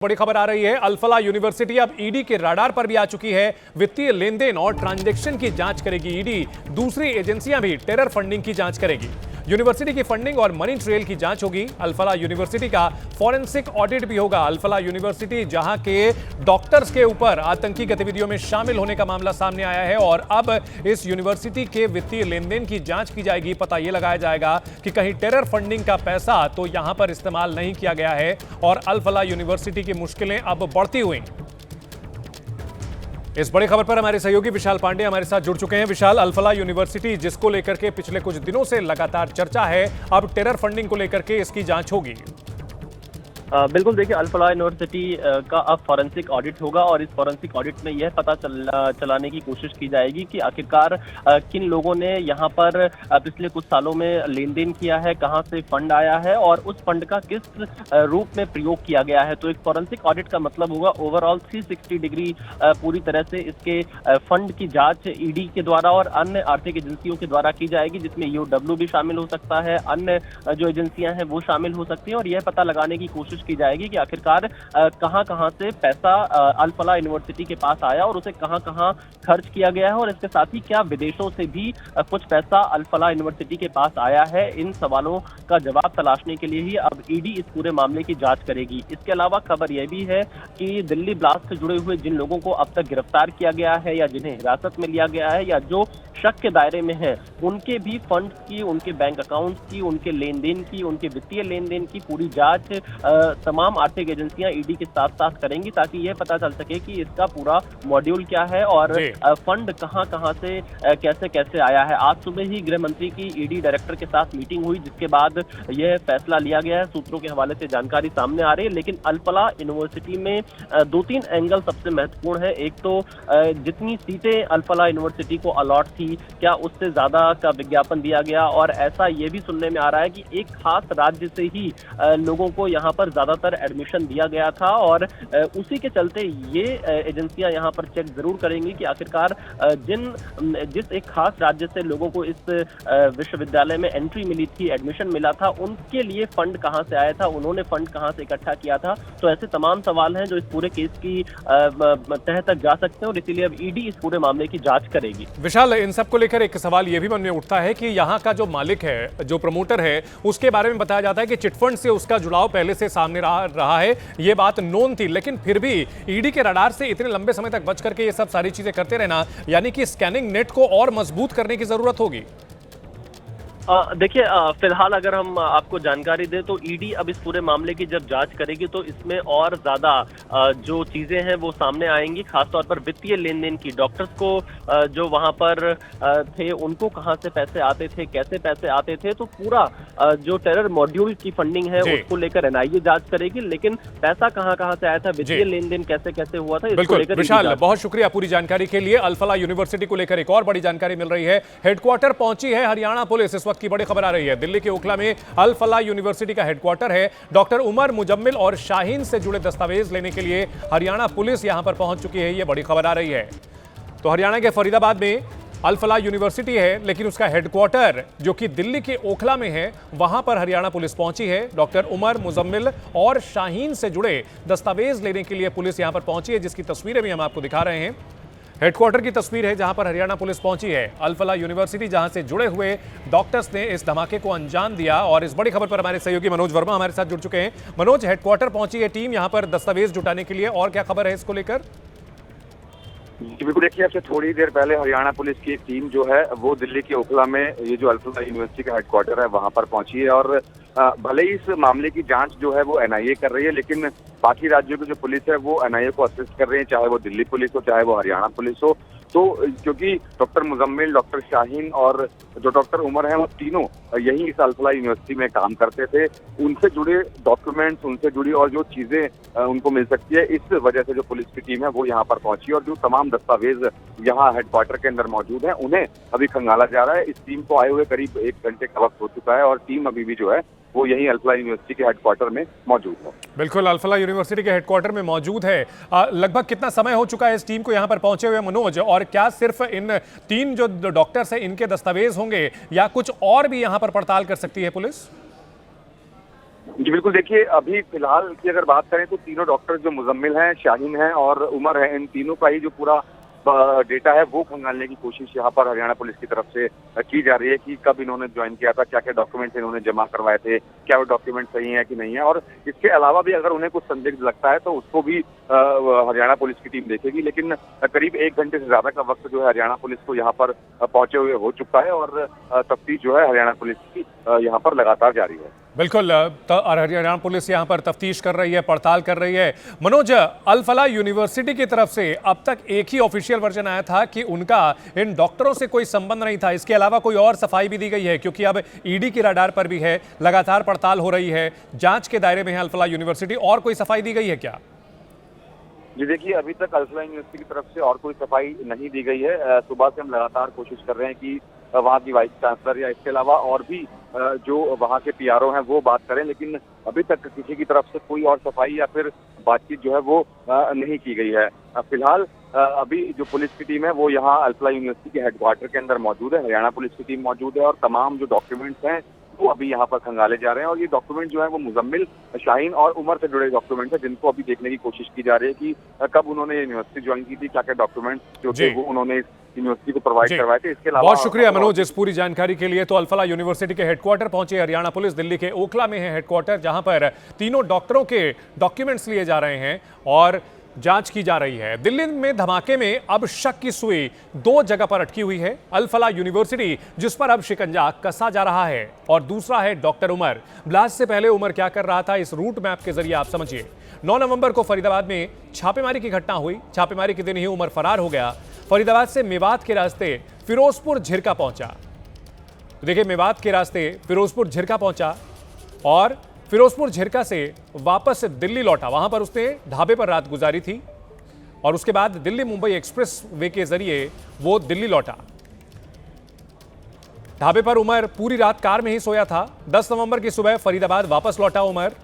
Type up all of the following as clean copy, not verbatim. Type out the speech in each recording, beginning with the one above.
बड़ी खबर आ रही है। अल-फलाह यूनिवर्सिटी अब ईडी के रडार पर भी आ चुकी है। वित्तीय लेन देन और ट्रांजैक्शन की जांच करेगी ईडी। दूसरी एजेंसियां भी टेरर फंडिंग की जांच करेगी। यूनिवर्सिटी की फंडिंग और मनी ट्रेल की जांच होगी। अल-फलाह यूनिवर्सिटी का फॉरेंसिक ऑडिट भी होगा। अल-फलाह यूनिवर्सिटी जहां के डॉक्टर्स के ऊपर आतंकी गतिविधियों में शामिल होने का मामला सामने आया है और अब इस यूनिवर्सिटी के वित्तीय लेन देन की जांच की जाएगी। पता यह लगाया जाएगा कि कहीं टेरर फंडिंग का पैसा तो यहां पर इस्तेमाल नहीं किया गया है और अल-फलाह यूनिवर्सिटी की मुश्किलें अब बढ़ती हुई। इस बड़ी खबर पर हमारे सहयोगी विशाल पांडे हमारे साथ जुड़ चुके हैं। विशाल, अल-फलाह यूनिवर्सिटी जिसको लेकर के पिछले कुछ दिनों से लगातार चर्चा है, अब टेरर फंडिंग को लेकर के इसकी जांच होगी। बिल्कुल, देखिए अल-फलाह यूनिवर्सिटी का अब फॉरेंसिक ऑडिट होगा और इस फॉरेंसिक ऑडिट में यह पता चलाने की कोशिश की जाएगी कि आखिरकार किन लोगों ने यहाँ पर पिछले कुछ सालों में लेन देन किया है, कहाँ से फंड आया है और उस फंड का किस रूप में प्रयोग किया गया है। तो एक फॉरेंसिक ऑडिट का मतलब होगा ओवरऑल 360 डिग्री पूरी तरह से इसके फंड की जाँच ईडी के द्वारा और अन्य आर्थिक एजेंसियों के द्वारा की जाएगी, जिसमें ईओडब्ल्यू भी शामिल हो सकता है, अन्य जो एजेंसियां हैं वो शामिल हो सकती हैं और यह पता लगाने की कोशिश की जाएगी कि आखिरकार कहां से पैसा अल-फलाह यूनिवर्सिटी के पास आया और उसे कहां खर्च किया गया है और इसके साथ ही क्या विदेशों से भी कुछ पैसा अल-फलाह यूनिवर्सिटी के पास आया है। इन सवालों का जवाब तलाशने के लिए ही अब ईडी इस पूरे मामले की जांच करेगी। इसके अलावा खबर यह भी है कि दिल्ली ब्लास्ट से जुड़े हुए जिन लोगों को अब तक गिरफ्तार किया गया है या जिन्हें हिरासत में लिया गया है या जो शक के दायरे में है, उनके भी फंड की, उनके बैंक अकाउंट की, उनके लेन देन की, उनके वित्तीय लेन देन की पूरी जांच तमाम आर्थिक एजेंसियां ईडी के साथ साथ करेंगी ताकि यह पता चल सके कि इसका पूरा मॉड्यूल क्या है और फंड कहां से कैसे आया है। आज सुबह ही गृह मंत्री की ईडी डायरेक्टर के साथ मीटिंग हुई, जिसके बाद यह फैसला लिया गया है। सूत्रों के हवाले से जानकारी सामने आ रही है, लेकिन अल-फलाह यूनिवर्सिटी में 2-3 एंगल सबसे महत्वपूर्ण है। एक तो जितनी सीटें अल-फलाह यूनिवर्सिटी को अलॉट थी, क्या उससे ज्यादा का विज्ञापन दिया गया और ऐसा ये भी सुनने में आ रहा है कि एक खास राज्य से ही लोगों को यहाँ पर ज्यादातर एडमिशन दिया गया था और उसी के चलते ये एजेंसियां यहाँ पर चेक जरूर करेंगी कि आखिरकार जिस एक खास राज्य से लोगों को इस विश्वविद्यालय में एंट्री मिली थी, एडमिशन मिला था, उनके लिए फंड कहाँ से आया था, उन्होंने फंड कहाँ से इकट्ठा किया था। तो ऐसे तमाम सवाल हैं जो इस पूरे केस की तह तक जा सकते हैं और इसीलिए अब ईडी इस पूरे मामले की जांच करेगी। विशाल, इन सब को लेकर एक सवाल यह भी मन में उठता है कि यहाँ का जो मालिक है, जो प्रमोटर है, उसके बारे में बताया जाता है कि चिटफंड से उसका जुड़ाव पहले से सामने रहा है। ये बात नोन थी, लेकिन फिर भी ईडी के रडार से इतने लंबे समय तक बच करके ये सब सारी चीजें करते रहना, यानी कि स्कैनिंग नेट को और मजबूत करने की जरूरत होगी। देखिए, फिलहाल अगर हम आपको जानकारी दें तो ईडी अब इस पूरे मामले की जब जांच करेगी तो इसमें और ज्यादा जो चीजें हैं वो सामने आएंगी, खासतौर पर वित्तीय लेन देन की। डॉक्टर्स को जो वहां पर थे उनको कहां से पैसे आते थे, कैसे पैसे आते थे, तो पूरा जो टेरर मॉड्यूल की फंडिंग है उसको लेकर एनआईए जांच करेगी, लेकिन पैसा कहां से आया था, वित्तीय लेन देन कैसे हुआ था, इसको लेकर। विशाल, बहुत शुक्रिया पूरी जानकारी के लिए। अल-फलाह यूनिवर्सिटी को लेकर एक और बड़ी जानकारी मिल रही है। हेडक्वार्टर पहुंची है हरियाणा पुलिस। इस वक्त की बड़ी खबर आ रही है, दिल्ली के ओखला में अल-फलाह यूनिवर्सिटी का हेडक्वार्टर है। डॉक्टर उमर मुजम्मिल और शाहीन से जुड़े दस्तावेज लेने के लिए हरियाणा पुलिस यहां पर पहुंच चुकी है। यह बड़ी खबर आ रही है। तो हरियाणा के फरीदाबाद में अल-फलाह यूनिवर्सिटी है, लेकिन उसका हेडक्वार्टर जो कि दिल्ली के ओखला में है, वहां पर हरियाणा पुलिस पहुंची है। डॉक्टर उमर मुजम्मिल और शाहीन से जुड़े दस्तावेज लेने के लिए पुलिस यहां पर पहुंची है, जिसकी तस्वीरें भी हम आपको दिखा रहे हैं। हेडक्वार्टर की तस्वीर है जहां पर हरियाणा पुलिस पहुंची है। अल-फलाह यूनिवर्सिटी जहां से जुड़े हुए डॉक्टर्स ने इस धमाके को अंजाम दिया और इस बड़ी खबर पर हमारे सहयोगी मनोज वर्मा हमारे साथ जुड़ चुके हैं। मनोज, हेडक्वार्टर पहुंची है टीम यहां पर दस्तावेज जुटाने के लिए, और क्या खबर है इसको लेकर? बिल्कुल, देखिए अब से थोड़ी देर पहले हरियाणा पुलिस की एक टीम जो है वो दिल्ली के ओखला में ये जो अल-फलाह यूनिवर्सिटी का हेडक्वार्टर है वहां पर पहुंची है और भले ही इस मामले की जांच जो है वो एनआईए कर रही है, लेकिन बाकी राज्यों की जो पुलिस है वो एनआईए को असिस्ट कर रही है, चाहे वो दिल्ली पुलिस हो चाहे वो हरियाणा पुलिस हो। तो क्योंकि डॉक्टर मुजम्मिल, डॉक्टर शाहीन और जो डॉक्टर उमर हैं वो तीनों यही इस अल-फलाह यूनिवर्सिटी में काम करते थे, उनसे जुड़े डॉक्यूमेंट्स, उनसे जुड़ी और जो चीजें उनको मिल सकती है, इस वजह से जो पुलिस की टीम है वो यहाँ पर पहुंची और जो तमाम दस्तावेज यहाँ हेडक्वार्टर के अंदर मौजूद हैं उन्हें अभी खंगाला जा रहा है। इस टीम को आए हुए करीब 1 घंटे का वक्त हो चुका है और टीम अभी भी जो है वो यही अल-फलाह यूनिवर्सिटी के हेडक्वार्टर में मौजूद है। बिल्कुल, अल-फलाह यूनिवर्सिटी के हेडक्वार्टर में मौजूद है। लगभग कितना समय हो चुका है इस टीम को यहाँ पर पहुंचे हुए मनोज, और क्या सिर्फ इन 3 जो डॉक्टर्स हैं इनके दस्तावेज होंगे या कुछ और भी यहाँ पर पड़ताल कर सकती है पुलिस? जी बिल्कुल, देखिए अभी फिलहाल की अगर बात करें तो तीनों डॉक्टर जो मुजम्मिल हैं, शाहीन हैं और उमर है, इन तीनों का ही जो पूरा डेटा है वो खंगालने की कोशिश यहाँ पर हरियाणा पुलिस की तरफ से की जा रही है कि कब इन्होंने ज्वाइन किया था, क्या क्या डॉक्यूमेंट्स इन्होंने जमा करवाए थे, क्या वो डॉक्यूमेंट सही है कि नहीं है। और इसके अलावा भी अगर उन्हें कुछ संदिग्ध लगता है तो उसको भी हरियाणा पुलिस की टीम देखेगी। लेकिन करीब 1 घंटे से ज्यादा का वक्त जो है हरियाणा पुलिस को यहाँ पर पहुंचे हुए हो चुका है और तफ्तीश जो है हरियाणा पुलिस की यहाँ पर लगातार जारी है। बिल्कुल, हरियाणा पुलिस यहाँ पर तफ्तीश कर रही है, पड़ताल कर रही है। मनोज, अल फलाह यूनिवर्सिटी की तरफ से अब तक एक ही ऑफिशियल वर्जन आया था कि उनका इन डॉक्टरों से कोई संबंध नहीं था। इसके अलावा कोई और सफाई भी दी गई है? क्योंकि अब ईडी की रडार पर भी है, लगातार पड़ताल हो रही है, जांच के दायरे में है अल फलाह यूनिवर्सिटी, और कोई सफाई दी गई है क्या? जी देखिए, अभी तक अल फलाह यूनिवर्सिटी की तरफ से और कोई सफाई नहीं दी गई है। सुबह से हम लगातार कोशिश कर रहे हैं कि वहाँ की वाइस चांसलर या इसके अलावा और भी जो वहाँ के पीआरओ हैं वो बात करें, लेकिन अभी तक किसी की तरफ से कोई और सफाई या फिर बातचीत जो है वो नहीं की गई है। फिलहाल अभी जो पुलिस की टीम है वो यहाँ अल फलाह यूनिवर्सिटी के हेडक्वार्टर के अंदर मौजूद है, हरियाणा पुलिस की टीम मौजूद है और तमाम जो डॉक्यूमेंट्स हैं वो अभी यहाँ पर खंगाले जा रहे हैं। और ये डॉक्यूमेंट जो है वो मुजम्मिल, शाहीन और उमर से जुड़े डॉक्यूमेंट है, जिनको अभी देखने की कोशिश की जा रही है कि कब उन्होंने यूनिवर्सिटी ज्वाइन की थी, क्या क्या डॉक्यूमेंट जो थे वो उन्होंने यूनिवर्सिटी को प्रोवाइड करवाए थे। इसके अलावा बहुत शुक्रिया मनोज इस पूरी जानकारी के लिए। तो अल फलाह यूनिवर्सिटी के हेडक्वार्टर पहुंचे हरियाणा पुलिस, दिल्ली के ओखला में है हेडक्वार्टर, जहां पर तीनों डॉक्टरों के डॉक्यूमेंट्स लिए जा रहे हैं और जांच की जा रही है। दिल्ली में धमाके में अब शक की सुई 2 जगह पर अटकी हुई है। अल फलाह यूनिवर्सिटी, जिस पर अब शिकंजा कसा जा रहा है, और दूसरा है डॉक्टर उमर। ब्लास्ट से पहले उमर क्या कर रहा था, इस रूट मैप के जरिए आप समझिए। 9 नवंबर को फरीदाबाद में छापेमारी की घटना हुई। छापेमारी के दिन ही उमर फरार हो गया। फरीदाबाद से मेवात के रास्ते फिरोजपुर झिरका पहुंचा। देखिए, मेवात के रास्ते फिरोजपुर झिरका पहुंचा और फिरोजपुर झिरका से वापस दिल्ली लौटा। वहां पर उसने ढाबे पर रात गुजारी थी और उसके बाद दिल्ली मुंबई एक्सप्रेस वे के जरिए वो दिल्ली लौटा। ढाबे पर उमर पूरी रात कार में ही सोया था। 10 नवंबर की सुबह फरीदाबाद वापस लौटा उमर।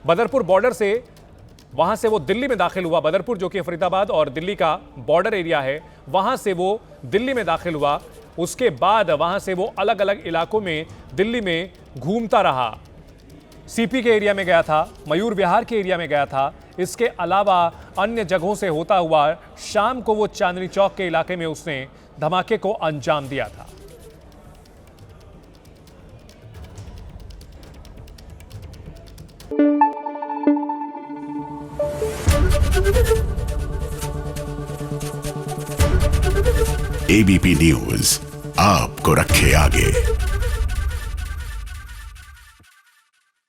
बदरपुर बॉर्डर से वहां से वो दिल्ली में दाखिल हुआ। बदरपुर जो कि फरीदाबाद और दिल्ली का बॉर्डर एरिया है, वहां से वो दिल्ली में दाखिल हुआ। उसके बाद वहां से वो अलग अलग इलाकों में दिल्ली में घूमता रहा। सीपी के एरिया में गया था, मयूर विहार के एरिया में गया था। इसके अलावा अन्य जगहों से होता हुआ शाम को वो चांदनी चौक के इलाके में उसने धमाके को अंजाम दिया था। एबीपी न्यूज आपको रखे आगे।